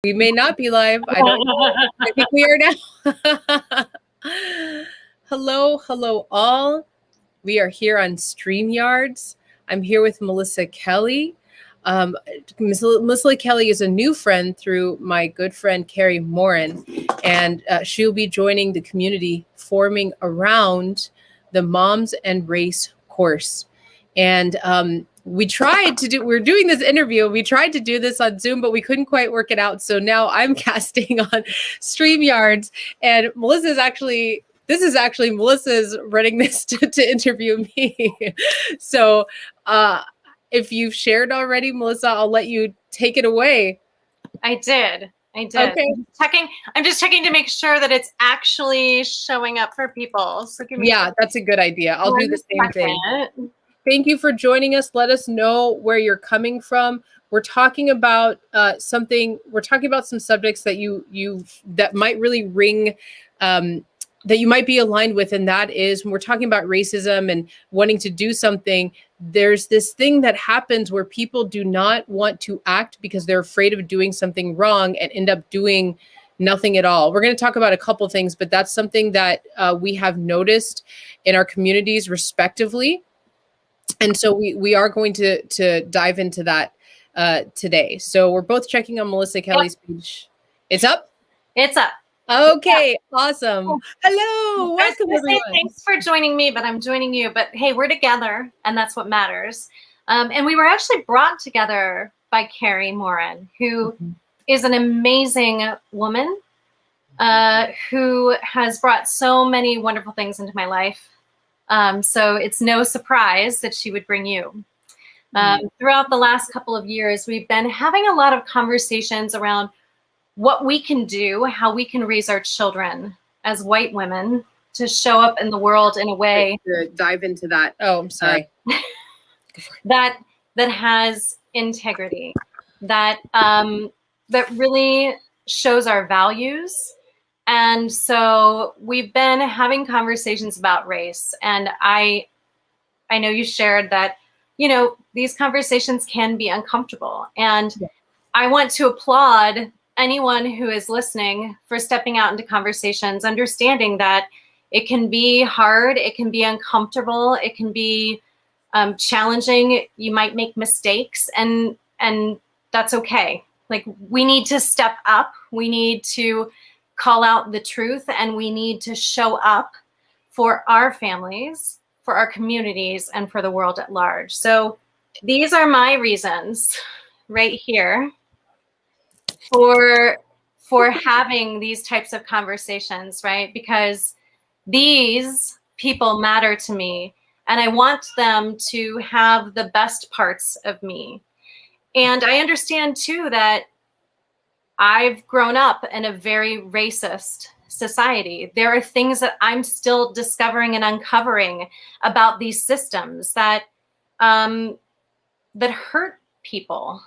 We may not be live. I don't know. I think we are now. Hello, all. We are here on StreamYards. I'm here with Melissa Kelly. Melissa Kelly is a new friend through my good friend, Carrie Morin, and she'll be joining the community forming around the Moms and Race course. And we're doing this interview. We tried to do this on Zoom, but we couldn't quite work it out. So now I'm casting on StreamYards, and this is actually Melissa's running this to interview me. So if you've shared already, Melissa, I'll let you take it away. I did. Okay. I'm just checking to make sure that it's actually showing up for people. So that's a good idea. I'll do the same thing. Thank you for joining us. Let us know where you're coming from. We're talking about something. We're talking about some subjects that that might really ring, that you might be aligned with, and that is when we're talking about racism and wanting to do something. There's this thing that happens where people do not want to act because they're afraid of doing something wrong and end up doing nothing at all. We're going to talk about a couple things, but that's something that we have noticed in our communities respectively. And so we are going to dive into that today. So we're both checking on Melissa Kelly's page. It's up? It's up. Okay, awesome. Hello, welcome everyone. Thanks for joining me, but I'm joining you. But hey, we're together, and that's what matters. And we were actually brought together by Carrie Morin, who is an amazing woman who has brought so many wonderful things into my life. So it's no surprise that she would bring you. Throughout the last couple of years, we've been having a lot of conversations around what we can do, how we can raise our children as white women to show up in the world in a way to dive into that. Oh, I'm sorry. that has integrity, that really shows our values. And so we've been having conversations about race, and I know you shared that, these conversations can be uncomfortable. And I want to applaud anyone who is listening for stepping out into conversations, understanding that it can be hard, it can be uncomfortable, it can be challenging. You might make mistakes, and that's okay. Like, we need to step up. We need to call out the truth, and we need to show up for our families, for our communities, and for the world at large. So these are my reasons right here for having these types of conversations, right? Because these people matter to me, and I want them to have the best parts of me. And I understand too that I've grown up in a very racist society. There are things that I'm still discovering and uncovering about these systems that hurt people.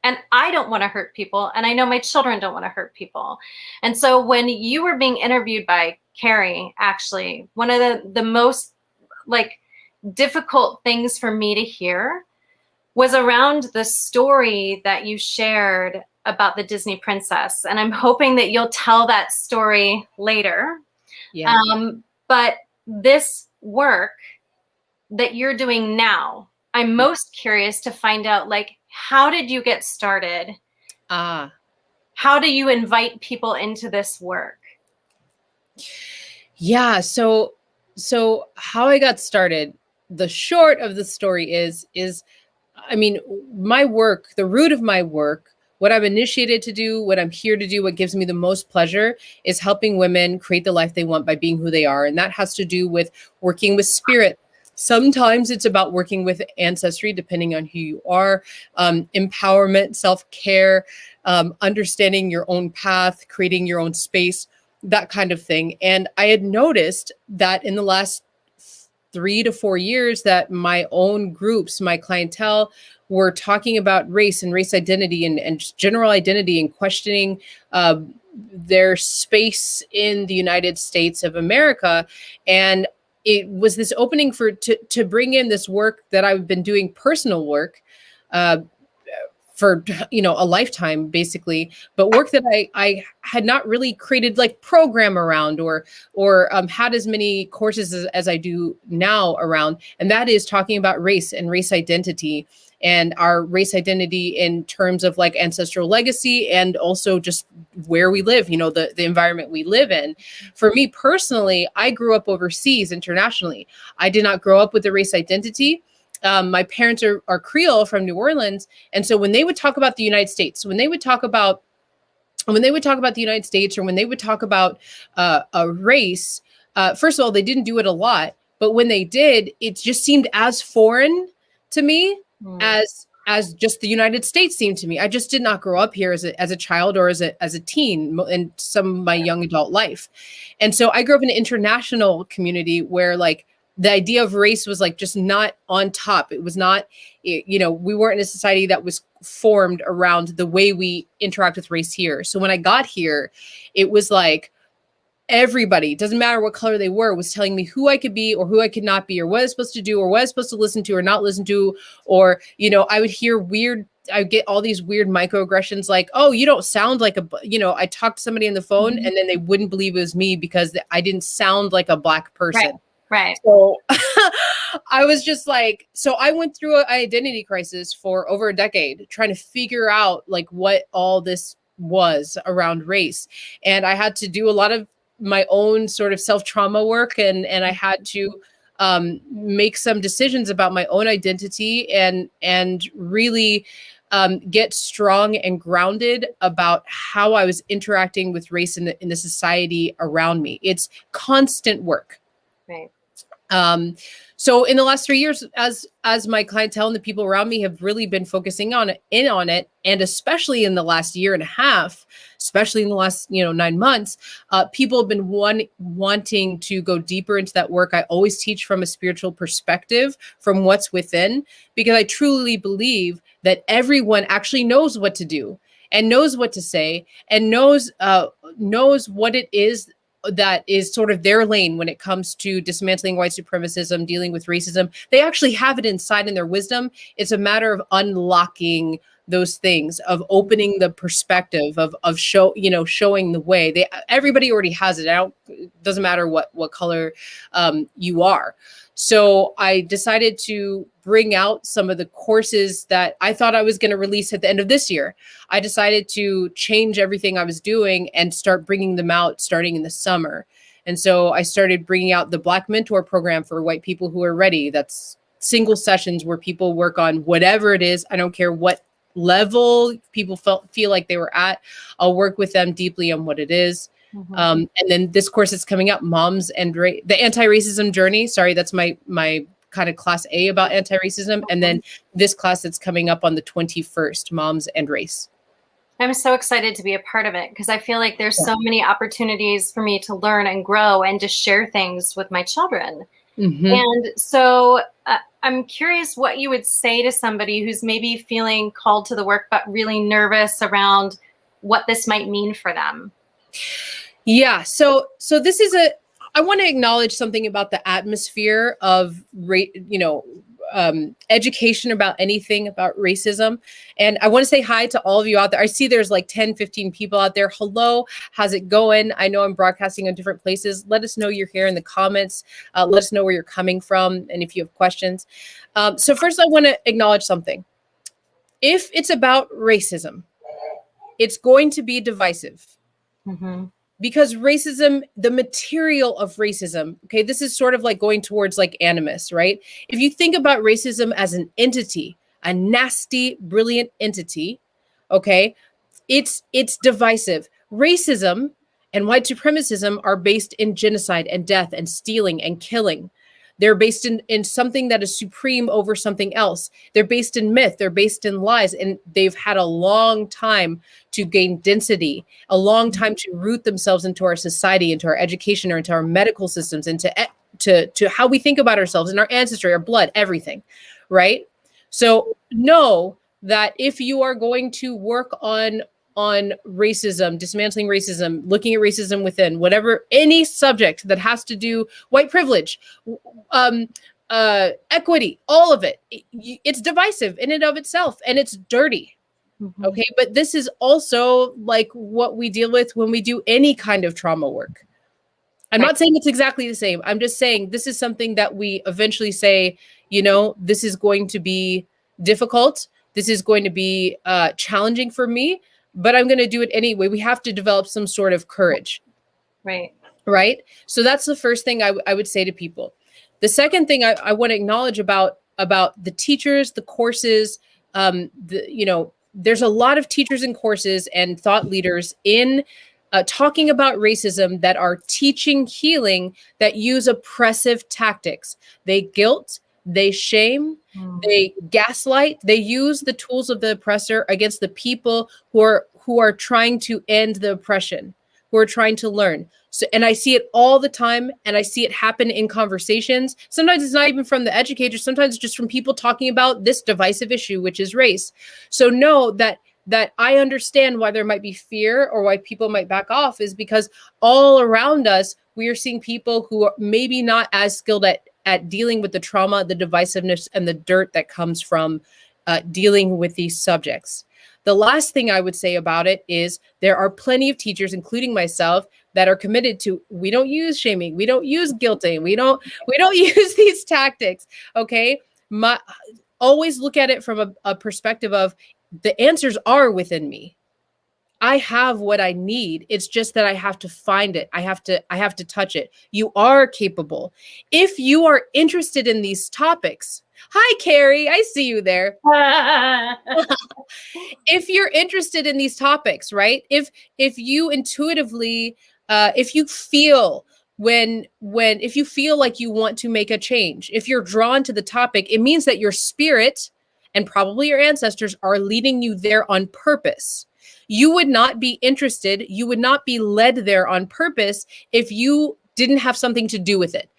And I don't want to hurt people. And I know my children don't want to hurt people. And so when you were being interviewed by Carrie, actually, one of the most difficult things for me to hear was around the story that you shared about the Disney princess. And I'm hoping that you'll tell that story later. Yeah. But this work that you're doing now, I'm most curious to find out, how did you get started? How do you invite people into this work? Yeah. So how I got started, the short of the story is, my work, the root of my work, what I'm initiated to do, what I'm here to do, what gives me the most pleasure is helping women create the life they want by being who they are. And that has to do with working with spirit. Sometimes it's about working with ancestry, depending on who you are, empowerment, self-care, understanding your own path, creating your own space, that kind of thing. And I had noticed that in the last 3 to 4 years that my own groups, my clientele, were talking about race and race identity and just general identity and questioning their space in the United States of America. And it was this opening to bring in this work that I've been doing, personal work, for, a lifetime basically, but work that I had not really created like program around or had as many courses as I do now around. And that is talking about race and race identity, and our race identity in terms of like ancestral legacy and also just where we live, the environment we live in. For me personally, I grew up overseas internationally. I did not grow up with a race identity. My parents are Creole from New Orleans. And so when they would talk about the United States, when they would talk about the United States, or when they would talk about a race, first of all, they didn't do it a lot. But when they did, it just seemed as foreign to me as just the United States seemed to me. I just did not grow up here as a child or as a teen in some of my young adult life. And so I grew up in an international community where like the idea of race was like just not on top. It was not, we weren't in a society that was formed around the way we interact with race here. So when I got here, it was like everybody, doesn't matter what color they were, was telling me who I could be or who I could not be, or what I was supposed to do, or what I was supposed to listen to or not listen to. Or, I would hear I get all these weird microaggressions like, oh, you don't sound like I talked to somebody on the phone and then they wouldn't believe it was me because I didn't sound like a Black person. Right. So I was just like, so I went through an identity crisis for over a decade trying to figure out like what all this was around race. And I had to do a lot of my own sort of self-trauma work. And I had to make some decisions about my own identity and really get strong and grounded about how I was interacting with race in the society around me. It's constant work. Right. So in the last 3 years, as my clientele and the people around me have really been focusing on it, and especially in the last year and a half, especially in the last 9 months, people have been wanting to go deeper into that work. I always teach from a spiritual perspective, from what's within, because I truly believe that everyone actually knows what to do and knows what to say and knows what it is that is sort of their lane when it comes to dismantling white supremacism, dealing with racism. They actually have it inside in their wisdom. It's a matter of unlocking those things, of opening the perspective, of showing the way. Everybody already has it. It doesn't matter what color you are. So I decided to bring out some of the courses that I thought I was going to release at the end of this year. I decided to change everything I was doing and start bringing them out starting in the summer. And so I started bringing out the Black Mentor program for white people who are ready. That's single sessions where people work on whatever it is. I don't care what level people feel like they were at. I'll work with them deeply on what it is. And then this course is coming up, Moms and the Anti-Racism Journey. Sorry, that's my kind of class A about anti-racism. And then this class that's coming up on the 21st, Moms and Race. I'm so excited to be a part of it because I feel like there's so many opportunities for me to learn and grow and just share things with my children. And so I'm curious what you would say to somebody who's maybe feeling called to the work, but really nervous around what this might mean for them. Yeah. So this is I want to acknowledge something about the atmosphere of education about anything about racism. And I want to say hi to all of you out there. I see there's like 10, 15 people out there. Hello, how's it going? I know I'm broadcasting on different places. Let us know you're here in the comments. Let us know where you're coming from and if you have questions. So first I want to acknowledge something. If it's about racism, it's going to be divisive. Because racism, the material of racism, okay, this is sort of like going towards like animus, right? If you think about racism as an entity, a nasty, brilliant entity, okay, it's divisive. Racism and white supremacism are based in genocide and death and stealing and killing. They're based in something that is supreme over something else. They're based in myth. They're based in lies. And they've had a long time to gain density, a long time to root themselves into our society, into our education, or into our medical systems, into to how we think about ourselves and our ancestry, our blood, everything, right? So know that if you are going to work on racism, dismantling racism, looking at racism within, whatever, any subject that has to do white privilege, equity, all of it, it's divisive in and of itself, and it's dirty. Okay. But this is also like what we deal with when we do any kind of trauma work. I'm not saying it's exactly the same. I'm just saying this is something that we eventually say, this is going to be difficult. This is going to be challenging for me, but I'm going to do it anyway. We have to develop some sort of courage. Right. Right. So that's the first thing I would say to people. The second thing I want to acknowledge about the teachers, the courses, there's a lot of teachers and courses and thought leaders in talking about racism that are teaching healing that use oppressive tactics. They guilt, they shame, they gaslight, they use the tools of the oppressor against the people who are trying to end the oppression, who are trying to learn. So, and I see it all the time, and I see it happen in conversations. Sometimes it's not even from the educators. Sometimes it's just from people talking about this divisive issue, which is race. So know that I understand why there might be fear or why people might back off, is because all around us, we are seeing people who are maybe not as skilled at dealing with the trauma, the divisiveness, and the dirt that comes from dealing with these subjects. The last thing I would say about it is there are plenty of teachers, including myself, that are committed to, we don't use shaming, we don't use guilting, we don't use these tactics. Okay. Always look at it from a perspective of the answers are within me. I have what I need. It's just that I have to find it. I have to touch it. You are capable. If you are interested in these topics, hi, Carrie, I see you there. If you're interested in these topics, right? If you intuitively, if you feel if you feel like you want to make a change, if you're drawn to the topic, it means that your spirit and probably your ancestors are leading you there on purpose. You would not be interested, you would not be led there on purpose if you didn't have something to do with it.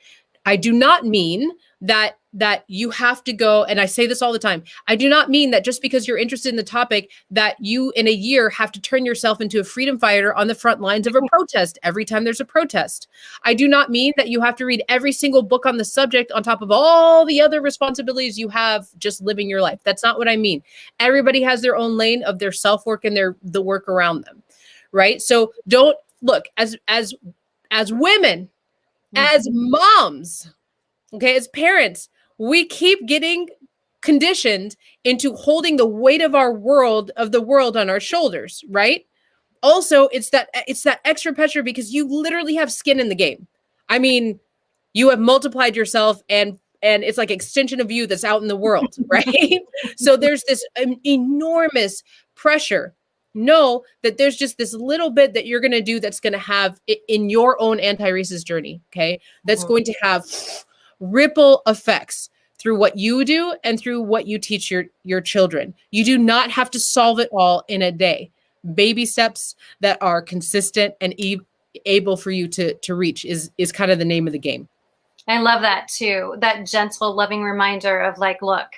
I do not mean that you have to go, and I say this all the time, I do not mean that just because you're interested in the topic that you in a year have to turn yourself into a freedom fighter on the front lines of a protest every time there's a protest. I do not mean that you have to read every single book on the subject on top of all the other responsibilities you have just living your life. That's not what I mean. Everybody has their own lane of their self-work and the work around them, right? So don't look as women, as moms, okay, as parents, we keep getting conditioned into holding the weight of the world on our shoulders, right? Also, it's that extra pressure because you literally have skin in the game. I mean, you have multiplied yourself and it's like extension of you that's out in the world, right? So there's this enormous pressure. Know that there's just this little bit that you're going to do that's going to have in your own anti-racist journey, okay? That's going to have ripple effects through what you do and through what you teach your children. You do not have to solve it all in a day. Baby steps that are consistent and able for you to reach is kind of the name of the game. I love that too. That gentle, loving reminder of like, look,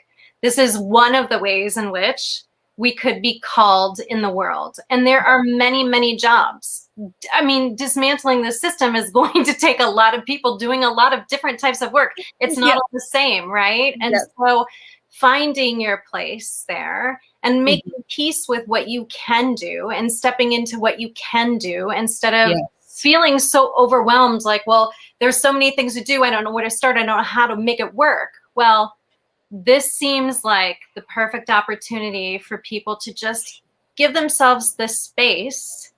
this is one of the ways in which we could be called in the world. And there are many, many jobs. I mean, dismantling the system is going to take a lot of people doing a lot of different types of work. It's not all the same, right? And so finding your place there and making peace with what you can do and stepping into what you can do instead of feeling so overwhelmed, like, well, there's so many things to do. I don't know where to start. I don't know how to make it work. Well, this seems like the perfect opportunity for people to just give themselves the space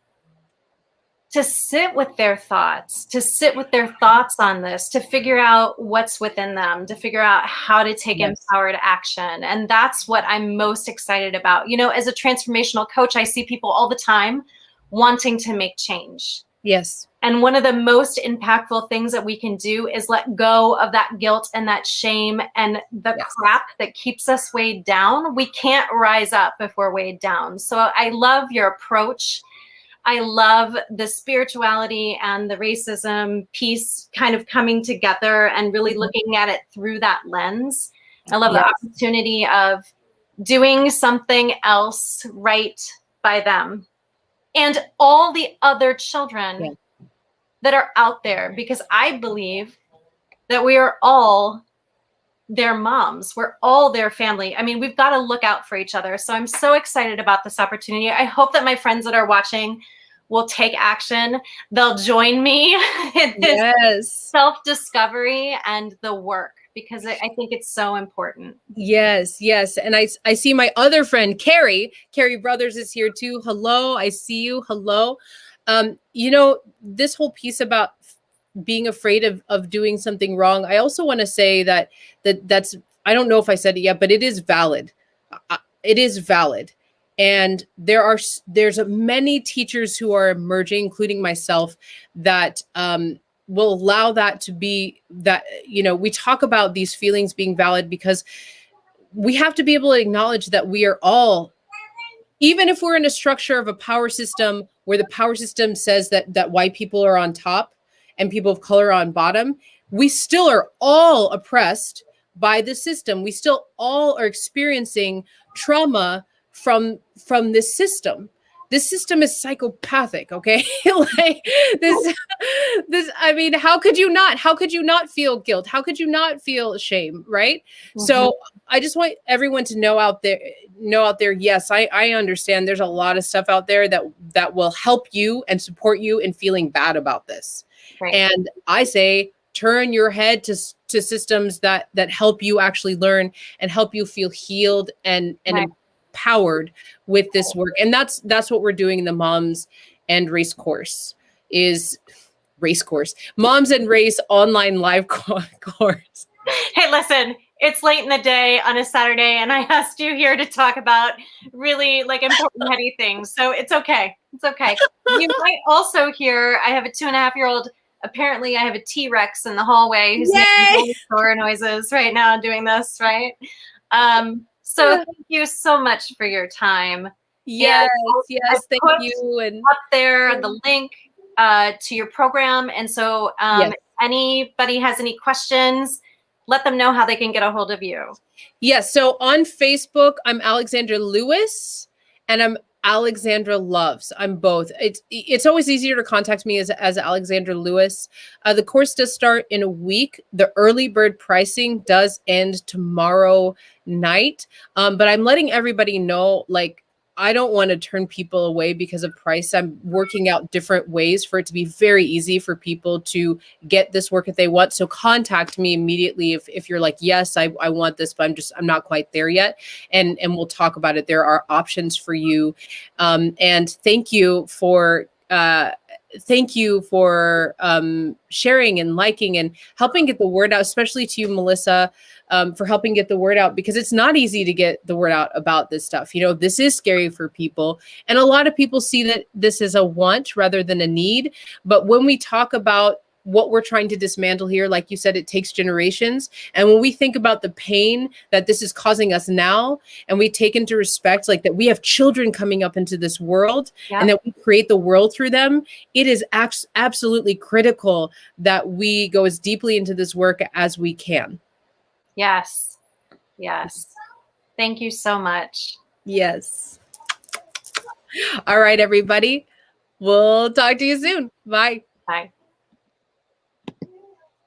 to sit with their thoughts, on this, to figure out what's within them, to figure out how to take empowered action. And that's what I'm most excited about. You know, as a transformational coach, I see people all the time wanting to make change. Yes. And one of the most impactful things that we can do is let go of that guilt and that shame and the crap that keeps us weighed down. We can't rise up if we're weighed down. So I love your approach. I love the spirituality and the racism piece kind of coming together and really looking at it through that lens. I love the opportunity of doing something else right by them and all the other children that are out there, because I believe that we are all their moms. We're all their family. I mean, we've got to look out for each other. So I'm so excited about this opportunity. I hope that my friends that are watching will take action. They'll join me in this Yes. self-discovery and the work, because I think it's so important. Yes, yes. And I see my other friend, Carrie Brothers is here too. Hello, I see you. Hello. You know, this whole piece about being afraid of doing something wrong, I also want to say that's, I don't know if I said it yet, but it is valid. It is valid. And there's many teachers who are emerging, including myself, that will allow that to be that, you know, we talk about these feelings being valid because we have to be able to acknowledge that we are all, even if we're in a structure of a power system where the power system says that white people are on top and people of color are on bottom, we still are all oppressed by the system. We still all are experiencing trauma from this system. This system is psychopathic, okay? Like this, I mean, how could you not feel guilt? How could you not feel shame, right? Mm-hmm. So I just want everyone to know out there, yes, I understand there's a lot of stuff out there that will help you and support you in feeling bad about this. Right. And I say, turn your head to systems that help you actually learn and help you feel healed and right. Empowered with this work. And that's what we're doing in the Moms and Race course, Moms and Race online live course. Hey, listen, it's late in the day on a Saturday, and I asked you here to talk about really like important heady things. So it's okay. It's okay. You might also hear, I have a 2.5-year-old. Apparently I have a T-Rex in the hallway who's making door noises right now doing this, right? So thank you so much for your time. Yes, yes, thank you. And up there the link to your program. And so yes. Anybody has any questions, let them know how they can get a hold of you. Yes, so on Facebook, I'm Alexandra Lewis and I'm Alexandra Loves. I'm both. It's always easier to contact me as Alexandra Lewis. The course does start in a week. The early bird pricing does end tomorrow night. But I'm letting everybody know, like, I don't want to turn people away because of price. I'm working out different ways for it to be very easy for people to get this work if they want. So contact me immediately if you're like, yes, I want this, but I'm not quite there yet. And we'll talk about it. There are options for you. And thank you for sharing and liking and helping get the word out, especially to you, Melissa, for helping get the word out, because it's not easy to get the word out about this stuff. You know, this is scary for people. And a lot of people see that this is a want rather than a need. But when we talk about what we're trying to dismantle here, like you said, it takes generations. And when we think about the pain that this is causing us now, and we take into respect, like that we have children coming up into this world and that we create the world through them, it is absolutely critical that we go as deeply into this work as we can. Yes. Yes. Thank you so much. Yes. All right, everybody. We'll talk to you soon. Bye. Bye.